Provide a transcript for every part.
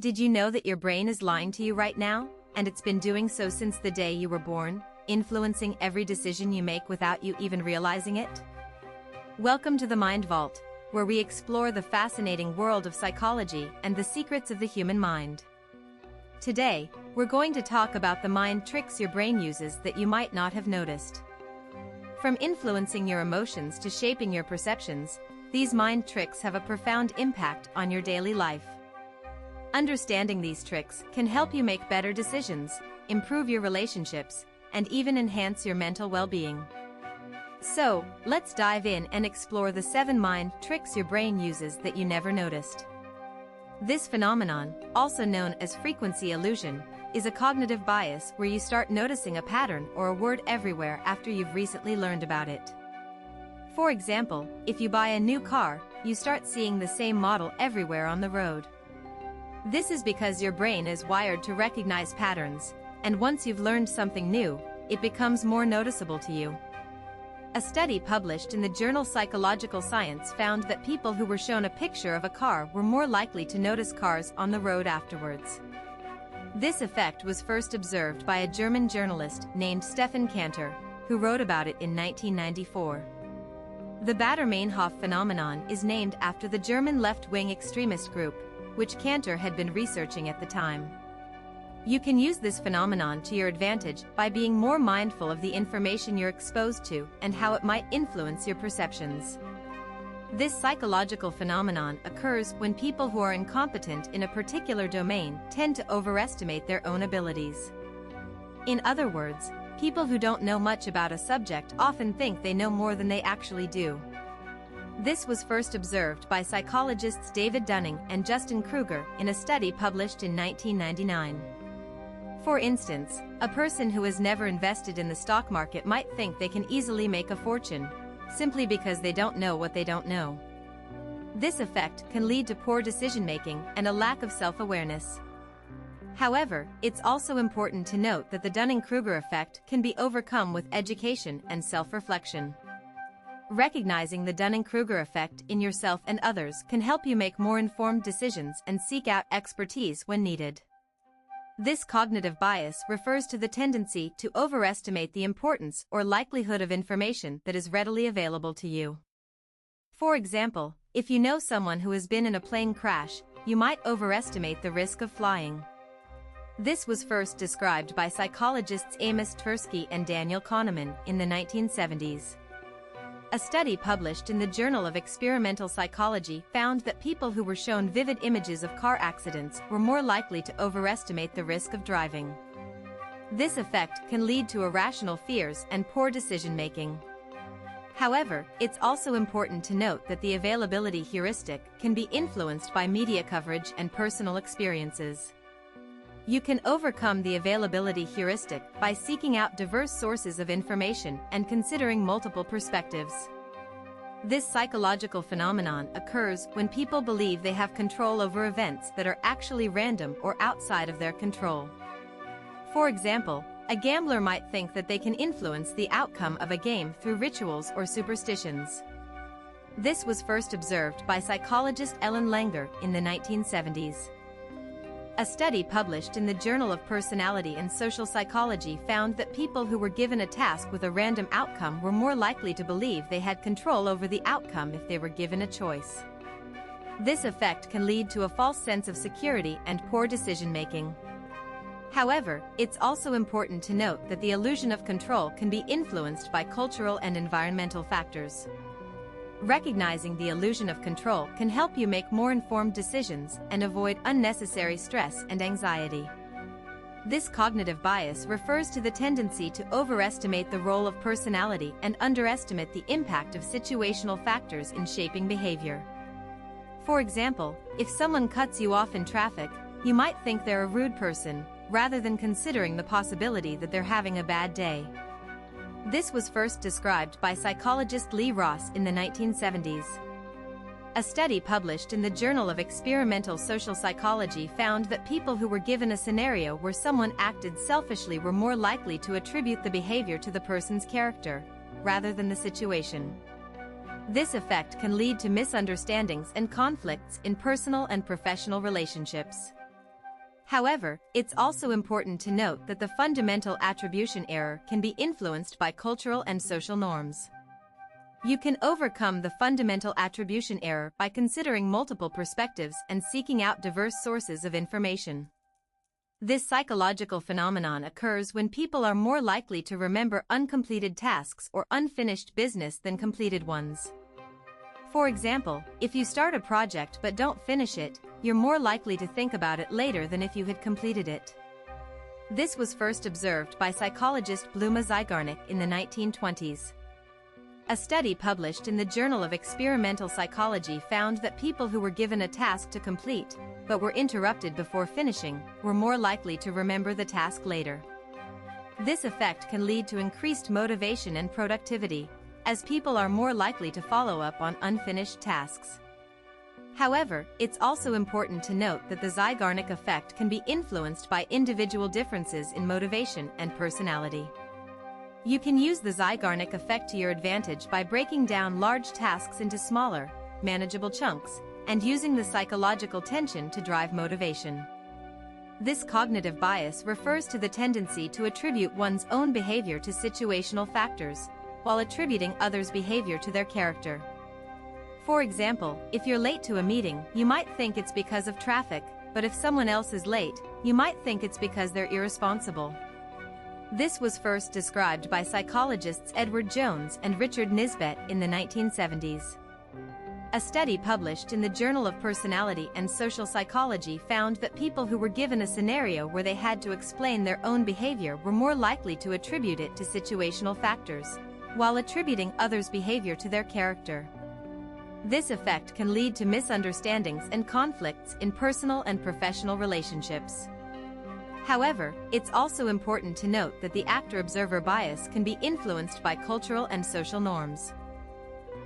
Did you know that your brain is lying to you right now, and it's been doing so since the day you were born, influencing every decision you make without you even realizing it? Welcome to the Mind Vault, where we explore the fascinating world of psychology and the secrets of the human mind. Today, we're going to talk about the mind tricks your brain uses that you might not have noticed. From influencing your emotions to shaping your perceptions, these mind tricks have a profound impact on your daily life. Understanding these tricks can help you make better decisions, improve your relationships, and even enhance your mental well-being. So, let's dive in and explore the 7 mind tricks your brain uses that you never noticed. This phenomenon, also known as frequency illusion, is a cognitive bias where you start noticing a pattern or a word everywhere after you've recently learned about it. For example, if you buy a new car, you start seeing the same model everywhere on the road. This is because your brain is wired to recognize patterns, and once you've learned something new, it becomes more noticeable to you. A study published in the journal Psychological Science found that people who were shown a picture of a car were more likely to notice cars on the road afterwards. This effect was first observed by a German journalist named Stefan Cantor, who wrote about it in 1994. The Baader-Meinhof phenomenon is named after the German left-wing extremist group, which Cantor had been researching at the time. You can use this phenomenon to your advantage by being more mindful of the information you're exposed to and how it might influence your perceptions. This psychological phenomenon occurs when people who are incompetent in a particular domain tend to overestimate their own abilities. In other words, people who don't know much about a subject often think they know more than they actually do. This was first observed by psychologists David Dunning and Justin Kruger in a study published in 1999. For instance, a person who has never invested in the stock market might think they can easily make a fortune, simply because they don't know what they don't know. This effect can lead to poor decision-making and a lack of self-awareness. However, it's also important to note that the Dunning-Kruger effect can be overcome with education and self-reflection. Recognizing the Dunning-Kruger effect in yourself and others can help you make more informed decisions and seek out expertise when needed. This cognitive bias refers to the tendency to overestimate the importance or likelihood of information that is readily available to you. For example, if you know someone who has been in a plane crash, you might overestimate the risk of flying. This was first described by psychologists Amos Tversky and Daniel Kahneman in the 1970s. A study published in the Journal of Experimental Psychology found that people who were shown vivid images of car accidents were more likely to overestimate the risk of driving. This effect can lead to irrational fears and poor decision-making. However, it's also important to note that the availability heuristic can be influenced by media coverage and personal experiences. You can overcome the availability heuristic by seeking out diverse sources of information and considering multiple perspectives. This psychological phenomenon occurs when people believe they have control over events that are actually random or outside of their control. For example, a gambler might think that they can influence the outcome of a game through rituals or superstitions. This was first observed by psychologist Ellen Langer in the 1970s. A study published in the Journal of Personality and Social Psychology found that people who were given a task with a random outcome were more likely to believe they had control over the outcome if they were given a choice. This effect can lead to a false sense of security and poor decision-making. However, it's also important to note that the illusion of control can be influenced by cultural and environmental factors. Recognizing the illusion of control can help you make more informed decisions and avoid unnecessary stress and anxiety. This cognitive bias refers to the tendency to overestimate the role of personality and underestimate the impact of situational factors in shaping behavior. For example, if someone cuts you off in traffic, you might think they're a rude person, rather than considering the possibility that they're having a bad day. This was first described by psychologist Lee Ross in the 1970s. A study published in the Journal of Experimental Social Psychology found that people who were given a scenario where someone acted selfishly were more likely to attribute the behavior to the person's character, rather than the situation. This effect can lead to misunderstandings and conflicts in personal and professional relationships. However, it's also important to note that the fundamental attribution error can be influenced by cultural and social norms. You can overcome the fundamental attribution error by considering multiple perspectives and seeking out diverse sources of information. This psychological phenomenon occurs when people are more likely to remember uncompleted tasks or unfinished business than completed ones. For example, if you start a project but don't finish it, you're more likely to think about it later than if you had completed it. This was first observed by psychologist Bluma Zygarnik in the 1920s. A study published in the Journal of Experimental Psychology found that people who were given a task to complete, but were interrupted before finishing, were more likely to remember the task later. This effect can lead to increased motivation and productivity, as people are more likely to follow up on unfinished tasks. However, it's also important to note that the Zygarnik effect can be influenced by individual differences in motivation and personality. You can use the Zygarnik effect to your advantage by breaking down large tasks into smaller, manageable chunks, and using the psychological tension to drive motivation. This cognitive bias refers to the tendency to attribute one's own behavior to situational factors, while attributing others' behavior to their character. For example, if you're late to a meeting, you might think it's because of traffic, but if someone else is late, you might think it's because they're irresponsible. This was first described by psychologists Edward Jones and Richard Nisbett in the 1970s. A study published in the Journal of Personality and Social Psychology found that people who were given a scenario where they had to explain their own behavior were more likely to attribute it to situational factors, while attributing others' behavior to their character. This effect can lead to misunderstandings and conflicts in personal and professional relationships. However, it's also important to note that the actor-observer bias can be influenced by cultural and social norms.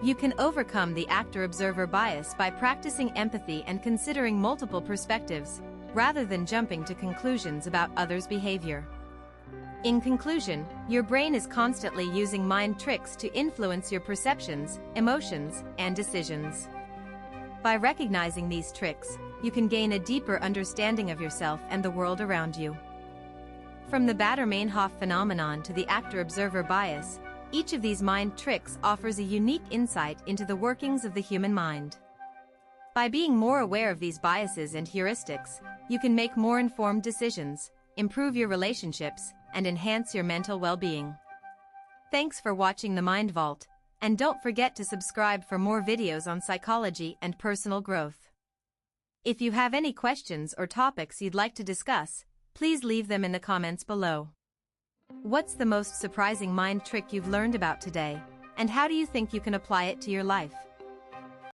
You can overcome the actor-observer bias by practicing empathy and considering multiple perspectives, rather than jumping to conclusions about others' behavior. In conclusion, your brain is constantly using mind tricks to influence your perceptions, emotions, and decisions. By recognizing these tricks, you can gain a deeper understanding of yourself and the world around you. From the Baader-Meinhof phenomenon to the actor-observer bias, each of these mind tricks offers a unique insight into the workings of the human mind. By being more aware of these biases and heuristics, you can make more informed decisions, improve your relationships, and enhance your mental well-being. Thanks for watching the Mind Vault, and don't forget to subscribe for more videos on psychology and personal growth. If you have any questions or topics you'd like to discuss, please leave them in the comments below. What's the most surprising mind trick you've learned about today, and how do you think you can apply it to your life?